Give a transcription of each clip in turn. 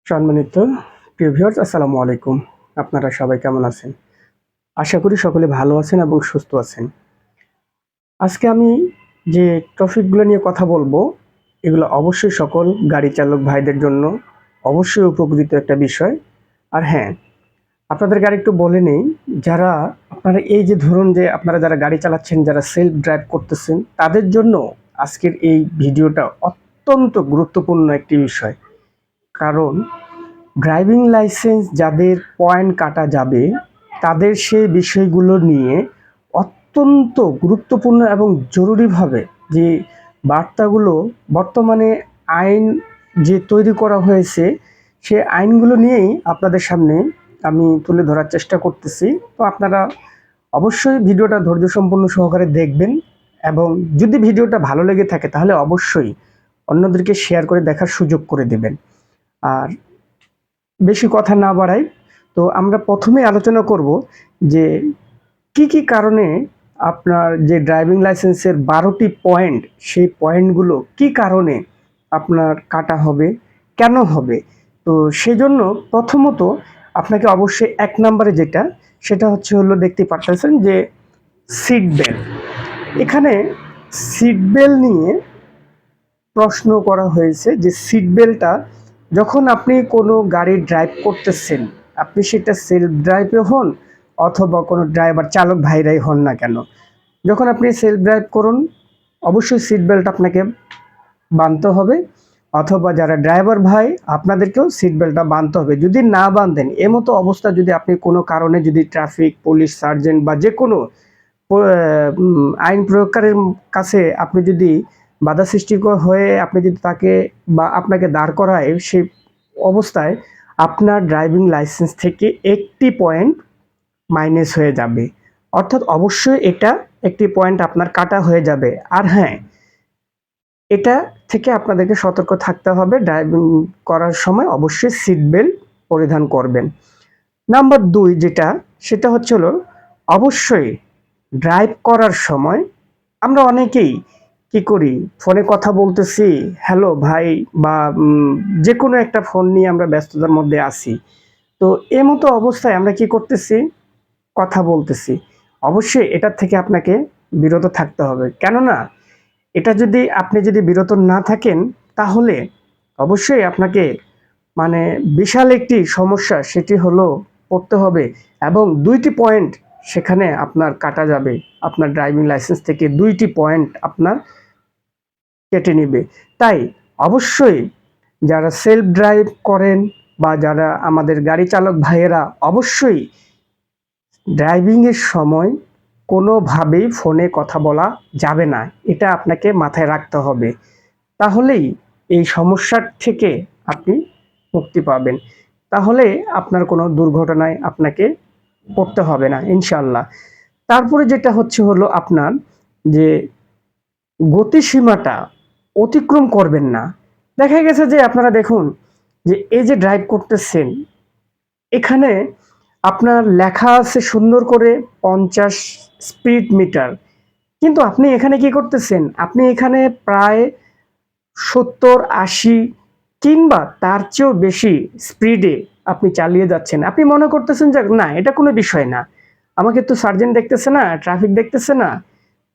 সম্মানিত প্রিয় ভিউয়ার্স, আসসালামু আলাইকুম। আপনারা সবাই কেমন আছেন? আশা করি সকলে ভালো আছেন এবং সুস্থ আছেন। আজকে আমি যে টপিকগুলো নিয়ে কথা বলবো, এগুলো অবশ্যই সকল গাড়ি চালক ভাইদের জন্য অবশ্যই উপকৃত একটা বিষয়। আর হ্যাঁ, আপনাদেরকে আরেকটু বলে নেই, যারা আপনারা এই যে ধরুন যে আপনারা যারা গাড়ি চালাচ্ছেন, যারা সেলফ ড্রাইভ করতেছেন, তাদের জন্য আজকের এই ভিডিওটা অত্যন্ত গুরুত্বপূর্ণ একটি বিষয়। কারণ ড্রাইভিং লাইসেন্স যাদের পয়েন্ট কাটা যাবে, তাদের সেই বিষয়গুলো নিয়ে অত্যন্ত গুরুত্বপূর্ণ এবং জরুরিভাবে যে বার্তাগুলো বর্তমানে আইন যে তৈরি করা হয়েছে, সে আইনগুলো নিয়েই আপনাদের সামনে আমি তুলে ধরার চেষ্টা করতেছি। তো আপনারা অবশ্যই ভিডিওটা ধৈর্য সম্পন্ন সহকারে দেখবেন এবং যদি ভিডিওটা ভালো লেগে থাকে তাহলে অবশ্যই অন্যদেরকে শেয়ার করে দেখার সুযোগ করে দেবেন। আর বেশি কথা না বাড়াই, তো আমরা প্রথমে আলোচনা করব যে কি কি কারণে আপনার যে ড্রাইভিং লাইসেন্সের 12টি পয়েন্ট, সেই পয়েন্টগুলো কি কারণে আপনার কাটা হবে, কেন হবে। তো সেজন্য প্রথমত আপনাকে অবশ্যই 1 নম্বরে যেটা, সেটা হলো দেখতে পারতেছেন যে সিট বেল্ট। এখানে সিট বেল্ট নিয়ে প্রশ্ন করা হয়েছে যে সিট বেল্টটা যখন আপনি কোনো গাড়ি ড্রাইভ করতেছেন, আপনি সেটা সেলফ ড্রাইভে হন অথবা কোনো ড্রাইভার চালক ভাইরাই হন না কেন, যখন আপনি সেলফ ড্রাইভ করুন অবশ্যই সিট বেল্ট আপনাকে বাঁধতে হবে, অথবা যারা ড্রাইভার ভাই আপনাদেরকেও সিট বেল্টটা বাঁধতে হবে। যদি না বাঁধেন, এমতো অবস্থা যদি আপনি কোনো কারণে যদি ট্রাফিক পুলিশ সার্জেন্ট বা যে কোনো আইন প্রয়োগকারীর কাছে আপনি যদি বাধা সৃষ্টি হয়ে আপনি যদি তাকে বা আপনাকে দাঁড় করায়, সেই অবস্থায় আপনার ড্রাইভিং লাইসেন্স থেকে একটি পয়েন্ট মাইনাস হয়ে যাবে। অর্থাৎ অবশ্যই এটা একটি পয়েন্ট আপনার কাটা হয়ে যাবে। আর হ্যাঁ, এটা থেকে আপনাদেরকে সতর্ক থাকতে হবে, ড্রাইভিং করার সময় অবশ্যই সিট বেল্ট পরিধান করবেন। নাম্বার 2 যেটা, সেটা হলো অবশ্যই ড্রাইভ করার সময় আমরা অনেকেই কি করি, ফোনে কথা বলতেছি, হ্যালো ভাই, বা যে কোনো একটা ফোন নিয়ে আমরা ব্যস্ততার মধ্যে আছি। তো এমতো অবস্থায় আমরা কি করতেছি, কথা বলতেছি। অবশ্যই এটার থেকে আপনাকে বিরত থাকতে হবে। কেননা এটা যদি আপনি যদি বিরত না থাকেন, তাহলে অবশ্যই আপনাকে মানে বিশাল একটি সমস্যা সেটি পড়তে হবে এবং 2টি পয়েন্ট সেখানে আপনার কাটা যাবে। আপনার ড্রাইভিং লাইসেন্স থেকে 2টি পয়েন্ট আপনার কেটে নেবে। তাই অবশ্যই যারা সেলফ ড্রাইভ করেন বা যারা আমাদের গাড়ি চালক ভাইয়েরা, অবশ্যই ড্রাইভিংয়ের সময় কোনোভাবেই ফোনে কথা বলা যাবে না। এটা আপনাকে মাথায় রাখতে হবে। তাহলেই এই সমস্যার থেকে আপনি মুক্তি পাবেন। তাহলে আপনার কোনো দুর্ঘটনায় আপনাকে পড়তে হবে না ইনশাআল্লাহ। তারপরে যেটা আপনার যে গতিসীমাটা অতিক্রম করবেন না। দেখা গেছে যে আপনারা দেখুন যে এই যে ড্রাইভ করতেছেন, এখানে আপনার লেখা আছে সুন্দর করে 50 স্পিড মিটার। কিন্তু আপনি এখানে কি করতেছেন? আপনি এখানে প্রায় 70, 80 কিংবা তার চেয়েও বেশি স্পিডে আপনি চালিয়ে যাচ্ছেন। আপনি মনে করতেছেন যে না, এটা কোনো বিষয় না। আমাকে তো সার্জেন্ট দেখতেছে না, ট্রাফিক দেখতেছে না।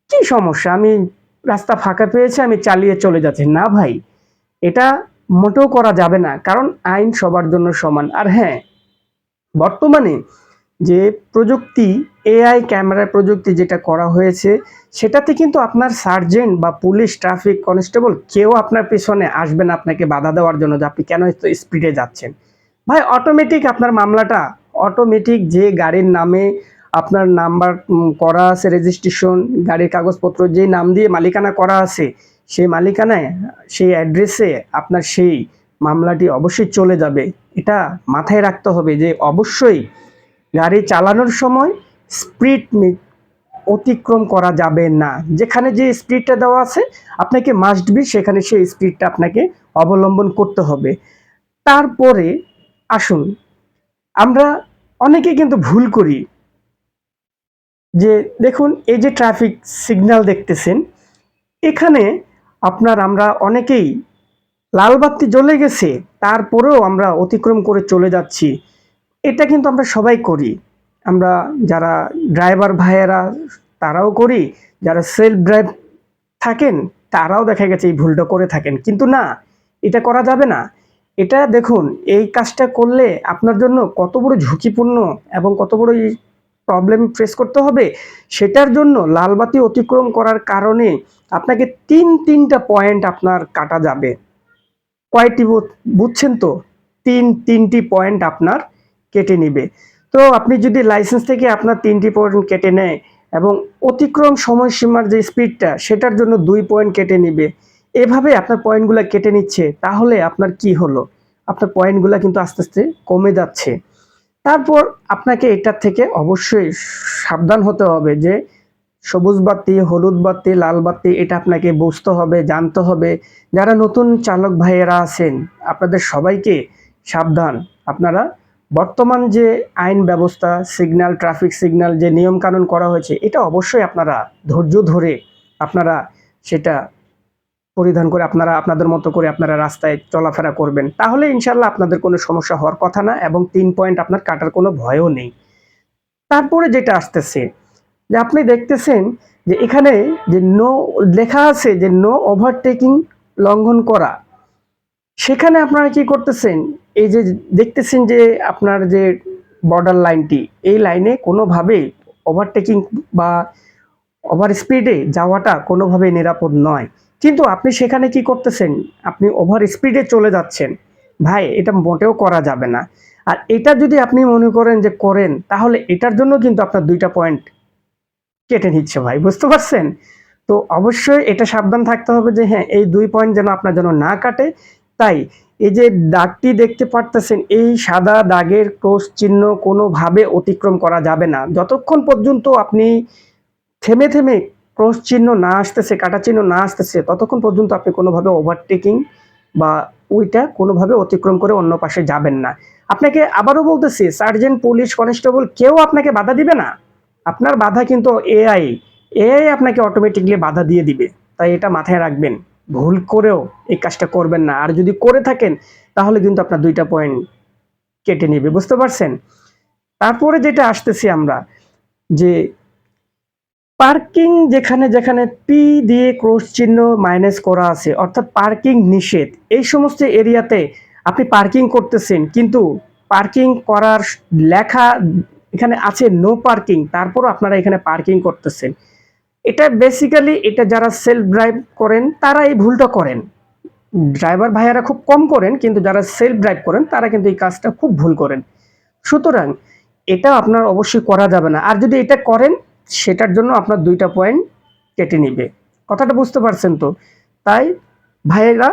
কি সমস্যা? আমি রাস্তা ফাঁকা পেয়েছি, আমি চালিয়ে চলে যাচ্ছি। না ভাই, এটা মোটেও করা যাবে না। কারণ আইন সবার জন্য সমান। আর হ্যাঁ, বর্তমানে যে প্রযুক্তি, এআই ক্যামেরার প্রযুক্তি যেটা করা হয়েছে, সেটাতে কিন্তু আপনার সার্জেন্ট বা পুলিশ, ট্রাফিক কনস্টেবল কেউ আপনার পেছনে আসবে না আপনাকে বাধা দেওয়ার জন্য যে আপনি কেন এত স্পিডে যাচ্ছেন। ভাই অটোমেটিক আপনার মামলাটা, অটোমেটিক যে গাড়ির নামে আপনার নাম্বার করা আছে, রেজিস্ট্রেশন, গাড়ির কাগজপত্র যে নাম দিয়ে মালিকানা করা আছে, সেই মালিকানায়, সেই অ্যাড্রেসে আপনার সেই মামলাটি অবশ্যই চলে যাবে। এটা মাথায় রাখতে হবে যে অবশ্যই গাড়ি চালানোর সময় স্পিড অতিক্রম করা যাবে না। যেখানে যে স্পিডটা দেওয়া আছে আপনাকে মাস্ট বি সেখানে সেই স্পিডটা আপনাকে অবলম্বন করতে হবে। তারপরে আসুন, আমরা অনেকে কিন্তু ভুল করি যে দেখুন এই যে ট্রাফিক সিগন্যাল দেখতেছেন, এখানে আমরা অনেকেই লাল বাতি জ্বলে গেছে, তারপরেও আমরা অতিক্রম করে চলে যাচ্ছি। এটা কিন্তু আমরা সবাই করি। আমরা যারা ড্রাইভার ভাইয়েরা তারাও করি, যারা সেলফ ড্রাইভ থাকেন তারাও দেখা গেছে এই ভুলটা করে থাকেন। কিন্তু না, এটা করা যাবে না। এটা দেখুন, এই কাজটা করলে আপনার জন্য কত বড় ঝুঁকিপূর্ণ এবং কত বড় প্রবলেম ফেস করতে হবে। সেটার জন্য লাল বাতি অতিক্রম করার কারণে আপনাকে তিনটা পয়েন্ট আপনার কাটা যাবে। কয়টি বুঝছেন তো? তিনটি পয়েন্ট আপনার কেটে নিবে। তো আপনি যদি লাইসেন্স থেকে আপনার 3টি পয়েন্ট কেটে নেয় এবং অতিক্রম সময়সীমার যে স্পিডটা সেটার জন্য 2 পয়েন্ট কেটে নিবে। এভাবে আপনার পয়েন্টগুলো কেটে নিচ্ছে, তাহলে আপনার কি হলো? আপনার পয়েন্টগুলো কিন্তু আস্তে আস্তে কমে যাচ্ছে। তারপর আপনাকে এটার থেকে অবশ্যই সাবধান হতে হবে যে সবুজ বাতি, হলুদ বাতি, লাল বাতি এটা আপনাকে বুঝতে হবে, জানতে হবে। যারা নতুন চালক ভাইয়েরা আছেন, আপনাদের সবাইকে সাবধান। আপনারা বর্তমান যে আইন ব্যবস্থা, সিগন্যাল, ট্রাফিক সিগন্যাল যে নিয়মকানুন করা হয়েছে, এটা অবশ্যই আপনারা ধৈর্য ধরে আপনারা সেটা পরিধান করে আপনারা আপনাদের মতো করে আপনারা রাস্তায় চলাফেরা করবেন। তাহলে ইনশাল্লাহ আপনাদের কোনো সমস্যা হওয়ার কথা না এবং 3 পয়েন্ট আপনার কাটার কোনো ভয়ও নেই। তারপরে যেটা আসতেছে যে আপনি দেখতেছেন যে এখানে যে নো লেখা আছে যে নো ওভারটেকিং লঙ্ঘন করা, সেখানে আপনারা কি করতেছেন? এই যে দেখতেছেন যে আপনার যে বর্ডার লাইনটি, এই লাইনে কোনোভাবেই ওভারটেকিং বা ওভার স্পিডে যাওয়াটা কোনোভাবেই নিরাপদ নয়। কিন্তু আপনি সেখানে কি করতেছেন? আপনি ওভার স্পিডে চলে যাচ্ছেন। ভাই, এটা মোটেও করা যাবে না। আর এটা যদি আপনি মনে করেন যে করেন, তাহলে এটার জন্য কিন্তু আপনার 2টা পয়েন্ট কেটে নিচ্ছে ভাই, বুঝতে পারছেন? তো অবশ্যই এটা সাবধান থাকতে হবে যে হ্যাঁ, এই 2 পয়েন্ট যেন আপনার জন্য না কাটে। তাই এই যে দাগটি দেখতে পারতেছেন, এই সাদা দাগের ক্রস চিহ্ন কোনোভাবে অতিক্রম করা যাবে না। যতক্ষণ পর্যন্ত আপনি থেমে থেমে ক্রস চিহ্ন না আসতেছে, কাটা চিহ্ন না আসতেছে, ততক্ষণ পর্যন্ত আপনি কোনোভাবে ওভারটেকিং বা ওইটা কোনোভাবে অতিক্রম করে অন্য পাশে যাবেন না। আপনাকে আবারও বলতেছি, সার্জেন্ট, পুলিশ, কনস্টেবল কেউ আপনাকে বাধা দিবে না। আপনার বাধা কিন্তু এআই আপনাকে অটোমেটিকলি বাধা দিয়ে দিবে। তাই এটা মাথায় রাখবেন। ভুল করেও এই কাজটা করবেন না। আর যদি করে থাকেন তাহলে কিন্তু আপনার 2টা পয়েন্ট কেটে নিবে, বুঝতে পারছেন? তারপরে যেটা আসতেছি আমরা, যে পার্কিং যেখানে যেখানে পি দিয়ে ক্রস চিহ্ন মাইনাস করা আছে, অর্থাৎ পার্কিং নিষেধ, এই সমস্ত এরিয়াতে আপনি পার্কিং করতেছেন কিন্তু পার্কিং করার লেখা এখানে আছে নো পার্কিং, তারপরও আপনারা এখানে পার্কিং করতেছেন। এটা বেসিক্যালি এটা যারা সেলফ ড্রাইভ করেন তারা এই ভুলটা করেন। ড্রাইভার ভাইয়ারা খুব কম করেন, কিন্তু যারা সেলফ ড্রাইভ করেন তারা কিন্তু এই কাজটা খুব ভুল করেন। সুতরাং এটা আপনার অবশ্যই করা যাবে না। আর যদি এটা করেন, সেটার জন্য আপনার 2টা পয়েন্ট কেটে নিবে। কথাটা বুঝতে পারছেন তো? তাই ভাইয়েরা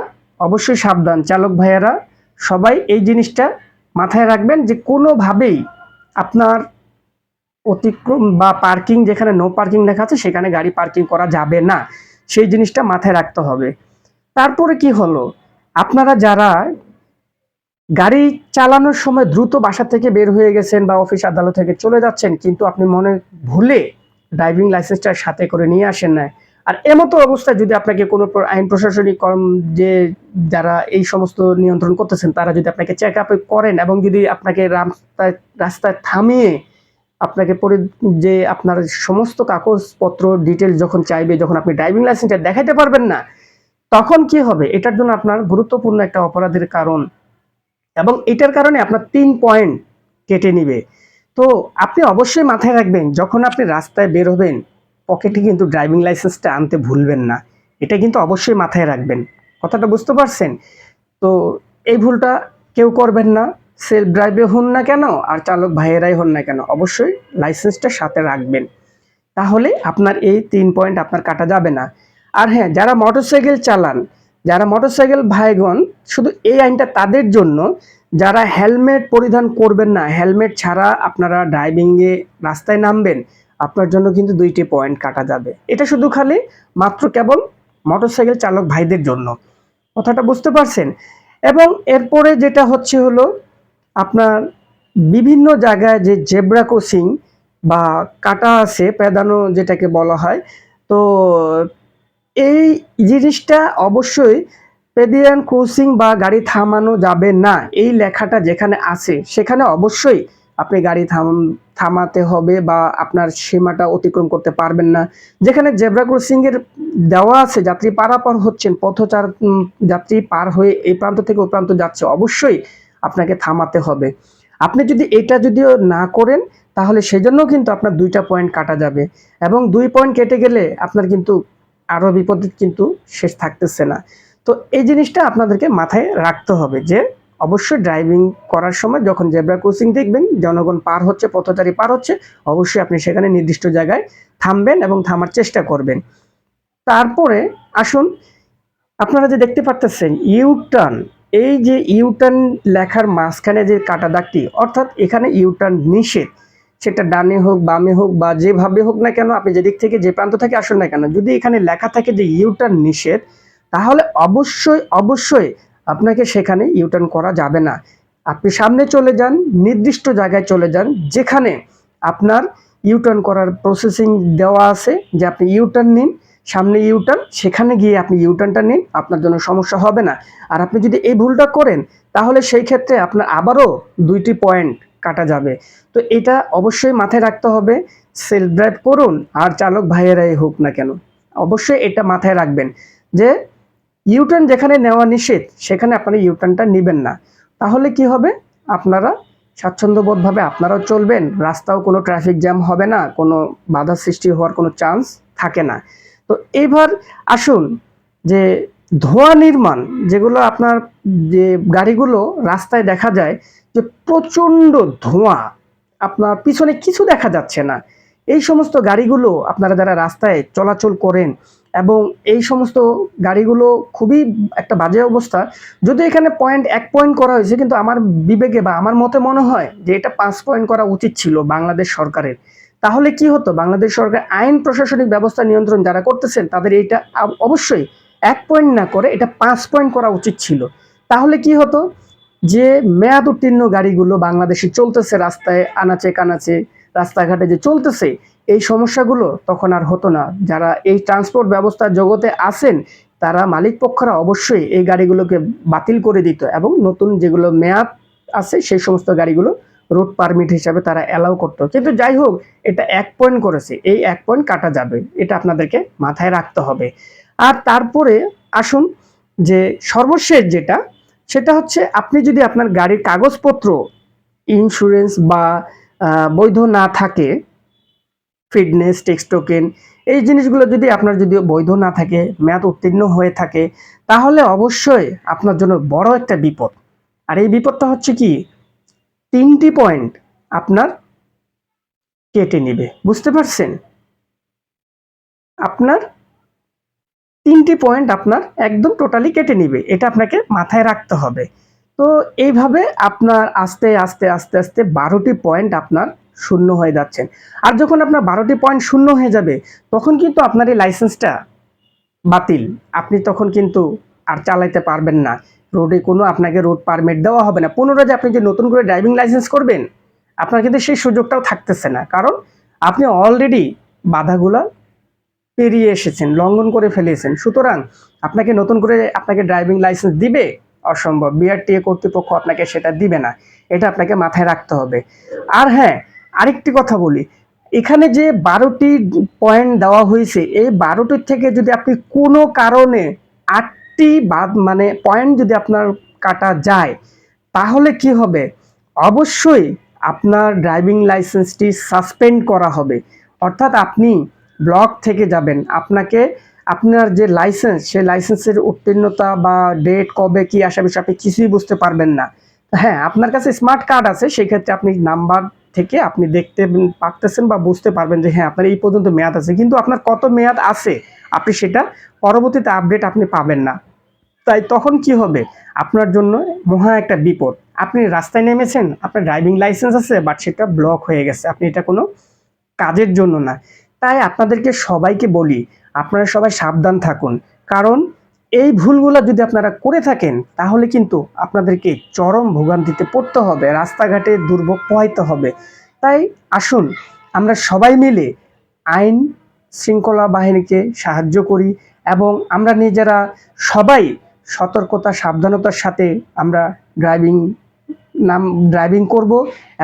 অবশ্যই সাবধান, চালক ভাইয়েরা সবাই এই জিনিসটা মাথায় রাখবেন যে কোনোভাবেই আপনার অতিক্রম বা পার্কিং যেখানে নো পার্কিং লেখা আছে সেখানে গাড়ি পার্কিং করা যাবে না। সেই জিনিসটা মাথায় রাখতে হবে। তারপরে কি হলো? আপনারা যারা গাড়ি চালানোর সময় দ্রুত বাসা থেকে বের হয়ে গেছেন বা অফিস আদালত থেকে চলে যাচ্ছেন, কিন্তু আপনি মনে ভুলে ড্রাইভিং লাইসেন্সটা সাথে করে নিয়ে আসেন না। আর এমতো অবস্থায় যদি আপনাকে কোনো আইন প্রশাসনিক কর্ম যে যারা এই সমস্ত নিয়ন্ত্রণ করতেছেন তারা যদি আপনাকে চেক আপ করেন এবং যদি আপনাকে রাস্তায় থামিয়ে আপনাকে পরে যে আপনার সমস্ত কাগজপত্র ডিটেলস যখন চাইবে, যখন আপনি ড্রাইভিং লাইসেন্সটা দেখাইতে পারবেন না, তখন কি হবে? এটার জন্য আপনার গুরুত্বপূর্ণ একটা অপরাধের কারণ এবং এটার কারণে আপনার 3 পয়েন্ট কেটে নিবে। তো আপনি অবশ্যই মাথায় রাখবেন, যখন আপনি রাস্তায় বের হবেন পকেটে কিন্তু ড্রাইভিং লাইসেন্সটা আনতে ভুলবেন না। এটা কিন্তু অবশ্যই মাথায় রাখবেন। কথাটা বুঝতে পারছেন? তো এই ভুলটা কেউ করবেন না। সেলফ ড্রাইভে হন না কেন আর চালক ভাইয়েরাই হন না কেন, অবশ্যই লাইসেন্সটা সাথে রাখবেন। তাহলে আপনার এই 3 পয়েন্ট আপনার কাটা যাবে না। আর হ্যাঁ, যারা মোটরসাইকেল চালান, যারা মোটরসাইকেল ভাইগণ, শুধু এই আইনটা তাদের জন্য যারা হেলমেট পরিধান করবেন না, হেলমেট ছাড়া আপনারা ড্রাইভিংয়ে রাস্তায় নামবেন, আপনার জন্য কিন্তু 2টি পয়েন্ট কাটা যাবে। এটা শুধু খালি মাত্র কেবল মোটরসাইকেল চালক ভাইদের জন্য। কথাটা বুঝতে পারছেন? এবং এরপরে যেটা হচ্ছে হলো আপনার বিভিন্ন জায়গায় যে জেব্রা ক্রসিং বা কাটা আছে, প্যাদানো যেটাকে বলা হয়, তো এই জিনিসটা অবশ্যই পেডিয়ান ক্রসিং বা গাড়ি থামানো যাবে না এই লেখাটা যেখানে আছে সেখানে অবশ্যই আপনি গাড়ি থামাতে হবে বা আপনার সীমাটা অতিক্রম করতে পারবেন না। যেখানে জেব্রা ক্রসিং এর দেওয়া আছে যাত্রী পারাপার হচ্ছেন, যাত্রী পার হয়ে এই প্রান্ত থেকে ওই প্রান্ত যাচ্ছে, অবশ্যই আপনাকে থামাতে হবে। আপনি যদি এটা যদিও না করেন তাহলে সেজন্য কিন্তু আপনার 2টা পয়েন্ট কাটা যাবে এবং 2 পয়েন্ট কেটে গেলে আপনার কিন্তু আরো বিপদ কিন্তু শেষ থাকতেছে না। তো এই জিনিসটা আপনাদেরকে মাথায় রাখতে হবে যে অবশ্যই ড্রাইভিং করার সময় যখন জেব্রা ক্রসিং দেখবেন জনগণ পার হচ্ছে, পথচারী পার হচ্ছে, অবশ্যই আপনি সেখানে নির্দিষ্ট জায়গায় থামবেন এবং থামার চেষ্টা করবেন। তারপরে আসুন, আপনারা যে দেখতে পারতেছেন ইউটার্ন, এই যে ইউটার্ন লেখার মাঝখানে যে কাটা দাগটি, অর্থাৎ এখানে ইউটার্ন নিষেধ। সেটা ডানে হোক বামে হোক বা যেভাবে হোক না কেন, আপনি যেদিক থেকে যে প্রান্ত থেকে আসুন না কেন, যদি এখানে লেখা থাকে যে ইউটার্ন নিষেধ, তাহলে অবশ্যই অবশ্যই আপনাকে সেখানে ইউটার্ন করা যাবে না। আপনি সামনে চলে যান, নির্দিষ্ট জায়গায় চলে যান যেখানে আপনার ইউটার্ন করার প্রসেসিং দেওয়া আছে যে আপনি ইউটার্ন নিন, সামনে ইউটার্ন, সেখানে গিয়ে আপনি ইউটার্নটা নিন, আপনার জন্য সমস্যা হবে না। আর আপনি যদি এই ভুলটা করেন তাহলে সেই ক্ষেত্রে আপনার আবারও 2টি পয়েন্ট কাটা যাবে। তো এটা অবশ্যই মাথায় রাখতে হবে। সেলফ ড্রাইভ করুন আর চালক ভাইয়েরাই হোক না কেন, অবশ্যই এটা মাথায় রাখবেন যে ইউটার্ন যেখানে নেওয়া নিষেধ সেখানে আপনারা ইউটার্নটা নেবেন না। তাহলে কি হবে, আপনারা স্বাচ্ছন্দ্যবোধভাবে আপনারাও চলবেন, রাস্তাও কোনো ট্রাফিক জ্যাম হবে না, কোনো বাধা সৃষ্টি হওয়ার কোনো চান্স থাকে না। তো এবার আসুন যে ধোঁয়া নির্মাণ, যেগুলো আপনার যে গাড়িগুলো রাস্তায় দেখা যায় যে প্রচণ্ড ধোঁয়া, আপনার পিছনে কিছু দেখা যাচ্ছে না, এই সমস্ত গাড়িগুলো আপনারা যারা রাস্তায় চলাচল করেন এবং এই সমস্ত গাড়িগুলো খুবই একটা বাজে অবস্থা। যদি এখানে 1 পয়েন্ট করা হয়েছে, কিন্তু আমার বিবেকে বা আমার মতে মনে হয় যে এটা 5 পয়েন্ট করা উচিত ছিল বাংলাদেশ সরকারের। তাহলে কি হতো, বাংলাদেশ সরকার আইন প্রশাসনিক ব্যবস্থা নিয়ন্ত্রণ যারা করতেছেন তাদের এটা অবশ্যই 1 পয়েন্ট না করে এটা 5 পয়েন্ট করা উচিত ছিল। তাহলে কি হতো, যে মেয়াদ উত্তীর্ণ গাড়িগুলো বাংলাদেশে চলতেছে রাস্তায় আনাচে কানাচে, রাস্তাঘাটে যে চলতেছে, এই সমস্যাগুলো তখন আর হতো না। যারা এই ট্রান্সপোর্ট ব্যবস্থার জগতে আছেন তারা মালিক পক্ষরা অবশ্যই এই গাড়িগুলোকে বাতিল করে দিত এবং নতুন যেগুলো মেয়াদ আছে সেই সমস্ত গাড়িগুলো রুট পারমিট হিসাবে তারা অ্যালাউ করতো। কিন্তু যাই হোক, এটা 1 পয়েন্ট করেছে, এই 1 পয়েন্ট কাটা যাবে, এটা আপনাদেরকে মাথায় রাখতে হবে। আর তারপরে আসুন যে সর্বশেষ যেটা, সেটা হচ্ছে আপনি যদি আপনার গাড়ির কাগজপত্র, ইন্স্যুরেন্স বা বৈধ না থাকে, ফিটনেস, ট্যাক্স টোকেন, এই জিনিসগুলো যদি আপনার যদি বৈধ না থাকে, মেয়াদ উত্তীর্ণ হয়ে থাকে, তাহলে অবশ্যই আপনার জন্য বড় একটা বিপদ। আর এই বিপদটা হচ্ছে কি, 3টি পয়েন্ট আপনার কেটে নিবে, বুঝতে পারছেন? আপনার 3টি পয়েন্ট আপনার একদম টোটালি কেটে নিবে, এটা আপনাকে মাথায় রাখতে হবে। তো এইভাবে আপনার আস্তে আস্তে আস্তে আস্তে 12টি পয়েন্ট আপনার শূন্য হয়ে যাচ্ছেন। আর যখন আপনার 12টি পয়েন্ট শূন্য হয়ে যাবে তখন কিন্তু আপনার এই লাইসেন্সটা বাতিল, আপনি তখন কিন্তু আর চালাইতে পারবেন না, রোডে কোনো আপনাকে রোড পারমিট দেওয়া হবে না। পুনরায় যে আপনি যে নতুন করে ড্রাইভিং লাইসেন্স করবেন, আপনার কিন্তু সেই সুযোগটাও থাকতেছে না, কারণ আপনি অলরেডি বাধাগুলা পেরিয়ে এসেছেন, লঙ্ঘন করে ফেলেছেন। সুতরাং আপনাকে নতুন করে আপনাকে ড্রাইভিং লাইসেন্স দিবে অসম্ভব, বিআরটিএ কর্তৃপক্ষ আপনাকে সেটা দিবে না, এটা আপনাকে মাথায় রাখতে হবে। আর হ্যাঁ, আরেকটি কথা বলি, এখানে যে 12টি পয়েন্ট দেওয়া হয়েছে, এই 12টির থেকে যদি আপনি কোনো কারণে 8টি বাদ মানে পয়েন্ট যদি আপনার কাটা যায়, তাহলে কি হবে, অবশ্যই আপনার ড্রাইভিং লাইসেন্সটি সাসপেন্ড করা হবে। অর্থাৎ আপনি ব্লক থেকে যাবেন, আপনাকে আপনার যে লাইসেন্স সেই লাইসেন্সের উত্তীর্ণতা বা ডেট কবে কি আসা বিষয় আপনি কিছুই বুঝতে পারবেন না। হ্যাঁ, আপনার কাছে স্মার্ট কার্ড আছে, সেক্ষেত্রে আপনি নাম্বার থেকে আপনি দেখতে পারতেছেন বা বুঝতে পারবেন যে হ্যাঁ আপনার এই পর্যন্ত মেয়াদ আছে, কিন্তু আপনার কত মেয়াদ আছে আপনি সেটা পরবর্তীতে আপডেট আপনি পাবেন না। তাই তখন কি হবে, আপনার জন্য মহা একটা বিপদ। আপনি রাস্তায় নেমেছেন, আপনার ড্রাইভিং লাইসেন্স আছে বাট সেটা ব্লক হয়ে গেছে, আপনি এটা কোনো কাজের জন্য না। তাই আপনাদেরকে সবাইকে বলি, আপনারা সবাই সাবধান থাকুন, কারণ এই ভুলগুলো যদি আপনারা করে থাকেন তাহলে কিন্তু আপনাদেরকে চরম ভোগান্তিতে পড়তে হবে, রাস্তাঘাটে দুর্ভোগ পোহাইতে হবে। তাই আসুন আমরা সবাই মিলে আইন শৃঙ্খলা বাহিনীকে সাহায্য করি এবং আমরা নিজেরা সবাই সতর্কতা সাবধানতার সাথে আমরা ড্রাইভিং করব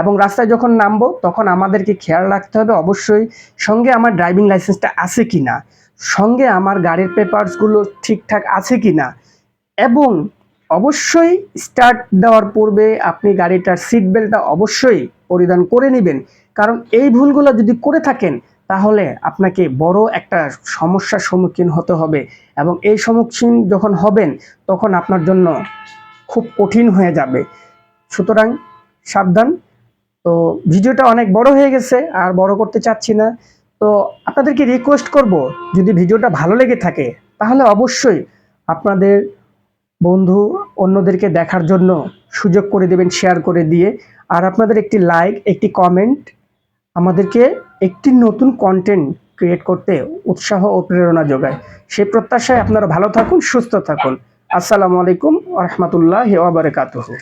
এবং রাস্তায় যখন নামবো তখন আমাদেরকে খেয়াল রাখতে হবে অবশ্যই সঙ্গে আমার ড্রাইভিং লাইসেন্সটা আছে কি না, সঙ্গে আমার গাড়ির পেপারসগুলো ঠিকঠাক আছে কি না, এবং অবশ্যই স্টার্ট দেওয়ার পূর্বে আপনি গাড়িটার সিট বেল্টটা অবশ্যই পরিধান করে নেবেন। কারণ এই ভুলগুলো যদি করে থাকেন তাহলে আপনাকে বড় একটা সমস্যার সম্মুখীন হতে হবে, এবং এই সম্মুখীন যখন হবেন তখন আপনার জন্য খুব কঠিন হয়ে যাবে। সুতরাং সাবধান। তো ভিডিওটা অনেক বড় হয়ে গেছে, আর বড় করতে চাচ্ছি না। তো আপনাদেরকে রিকোয়েস্ট করব, যদি ভিডিওটা ভালো লেগে থাকে তাহলে অবশ্যই আপনাদের বন্ধু অন্যদেরকে দেখার জন্য সুযোগ করে দেবেন শেয়ার করে দিয়ে। আর আপনাদের একটি লাইক, একটি কমেন্ট আমাদেরকে একটি নতুন কন্টেন্ট ক্রিয়েট করতে উৎসাহ ও প্রেরণা যোগায়। সেই প্রত্যাশায় আপনারা ভালো থাকুন, সুস্থ থাকুন। আসসালামু আলাইকুম ওয়া রাহমাতুল্লাহি ওয়া বারাকাতুহু।